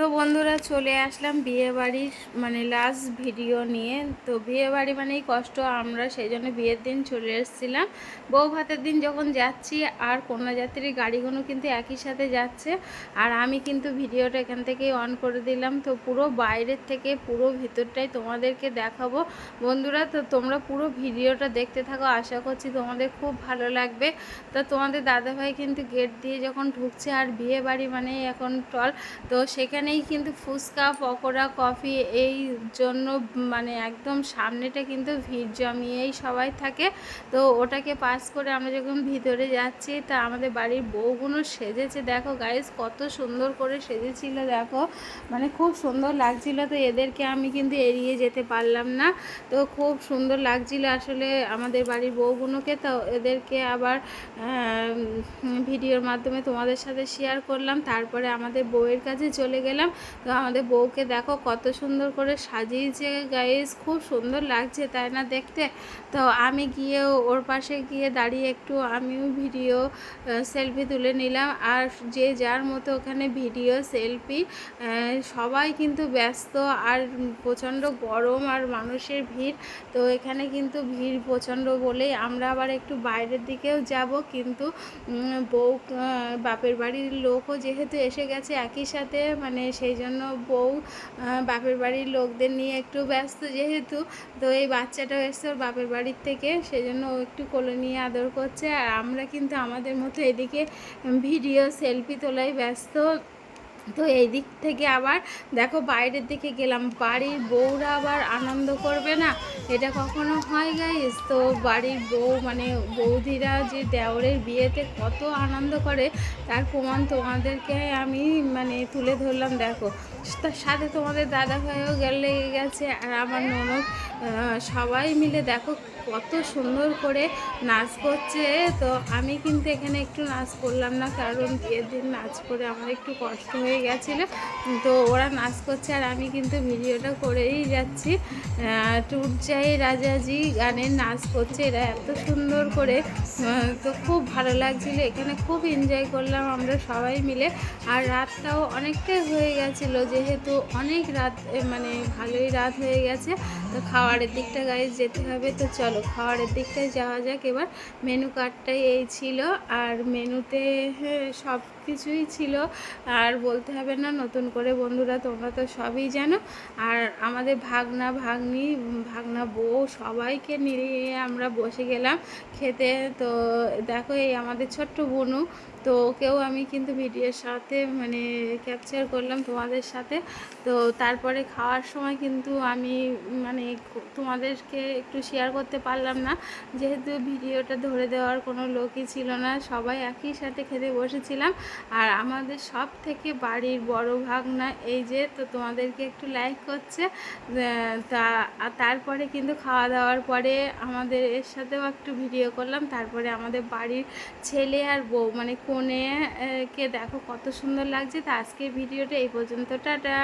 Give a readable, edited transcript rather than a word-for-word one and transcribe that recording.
তো বন্ধুরা চলে আসলাম বিয়েবাড়ির লাস্ট ভিডিও নিয়ে। তো বিয়েবাড়ি মানেই কষ্ট, আমরা সেই জন্য বিয়ের দিন চলে এসেছিলাম। বউ ভাতের দিন যখন যাচ্ছি আর কন্যাযাত্রীর গাড়িগুলো কিন্তু একই সাথে যাচ্ছে, আর আমি কিন্তু ভিডিওটা এখান থেকেই অন করে দিলাম। তো পুরো বাইরের থেকে পুরো ভিতরটাই তোমাদেরকে দেখাবো বন্ধুরা। তো তোমরা পুরো ভিডিওটা দেখতে থাকো, আশা করছি তোমাদের খুব ভালো লাগবে। তো তোমাদের দাদাভাই কিন্তু গেট দিয়ে যখন ঢুকছে, আর বিয়ে বাড়ি মানে এখন টল, তো সেখানেই কিন্তু ফুচকা পকোড়া কফি এই জন্য একদম সামনেটা কিন্তু ভিড় জমিয়েই সবাই থাকে। তো ওটাকে পাস করে আমরা যখন ভিতরে যাচ্ছি, তা আমাদের বাড়ির বউগুলো সেজেছে, দেখো গাইস কত সুন্দর করে সেজেছিল, দেখো খুব সুন্দর লাগছিল। তো এদেরকে আমি কিন্তু এড়িয়ে যেতে পারলাম না, তো খুব সুন্দর লাগছিল আসলে আমাদের বাড়ির বউগুলোকে। তো এদেরকে আবার ভিডিওর মাধ্যমে তোমাদের সাথে শেয়ার করলাম। তারপরে আমাদের বউয়ের কাছে চলে গেলাম। তো আমাদের বউকে দেখো কত সুন্দর করে সাজিয়েছে গাইস, খুব সুন্দর লাগছে তাই না দেখতে। তো আমি গিয়ে ওর পাশে গিয়ে দাঁড়িয়ে একটু আমিও ভিডিও সেলফি তুলে নিলাম। আর যে যার মতো ওখানে ভিডিও সেলফি, সবাই কিন্তু ব্যস্ত, আর প্রচণ্ড গরম আর মানুষের ভিড়। তো এখানে কিন্তু ভিড় প্রচণ্ড বলেই আমরা আবার একটু বাইরের দিকেও যাব, কিন্তু বউ বাপের বাড়ির লোকও যেহেতু এসে গেছে একই সাথে, সেই জন্য বউ বাপের বাড়ির লোকদের নিয়ে একটু ব্যস্ত যেহেতু। তো এই বাচ্চাটাও এসছে ওর বাপের বাড়ির থেকে, সেই জন্য ও একটু কোলে নিয়ে আদর করছে, আর আমরা কিন্তু আমাদের মতো এদিকে ভিডিও সেলফি তোলায় ব্যস্ত। তো এই দিক থেকে আবার দেখো বাইরের দিকে গেলাম, বাড়ির বউরা আবার আনন্দ করবে না, এটা কখনো হয় গাইস? তো বাড়ির বউ বৌদিরা যে দেওরের বিয়েতে কত আনন্দ করে তার প্রমাণ তোমাদেরকে আমি তুলে ধরলাম। দেখো তার সাথে তোমাদের দাদা ভাইও লেগে গেছে, আর আমার ননদ, সবাই মিলে দেখো কত সুন্দর করে নাচ করছে। তো আমি কিন্তু এখানে একটু নাচ করলাম না, কারণ বিয়ের দিন নাচ করে আমার একটু কষ্ট হয়ে গেছিলো। তো ওরা নাচ করছে আর আমি কিন্তু ভিডিওটা করেই যাচ্ছি। টুট যাই রাজাজি গানের নাচ করছে এরা এত সুন্দর করে, তো খুব ভালো লাগছিলো, এখানে খুব এনজয় করলাম আমরা সবাই মিলে। আর রাতটাও অনেকটাই হয়ে গেছিলো, যেহেতু অনেক রাত ভালোই রাত হয়ে গেছে। তো খাওয়ারের দিকটা গাইজ যেতে হবে, তো চলো খাওয়ারের দিকটায় যাওয়া যাক। এবার মেনু কার্ডটাই এই ছিল, আর মেনুতে সব কিছুই ছিল, আর বলতে হবে না নতুন করে বন্ধুরা, তোমরা তো সবই জানো। আর আমাদের ভাগনা ভাগ্নি ভাগনা বউ সবাইকে নিয়ে আমরা বসে গেলাম খেতে। তো দেখো এই আমাদের ছোট্ট বোনু, তো ওকেও আমি কিন্তু ভিডিওর সাথে ক্যাপচার করলাম তোমাদের সাথে। তো তারপরে খাওয়ার সময় কিন্তু আমি তোমাদেরকে একটু শেয়ার করতে পারলাম না, যেহেতু ভিডিওটা ধরে দেওয়ার কোনো লোকই ছিল না, সবাই একই সাথে খেতে বসেছিলাম। আর আমাদের সব থেকে বাড়ির বড় ভাগনা এই যে, তো তোমাদেরকে একটু লাইক করছে। তারপরে কিন্তু খাওয়া দাওয়ার পরে আমাদের এর সাথেও একটু ভিডিও করলাম। তারপরে আমাদের বাড়ির ছেলে আর বউ কনে কে দেখো কত সুন্দর লাগছে। তো আজকের ভিডিওটা এই পর্যন্ত, টাটা।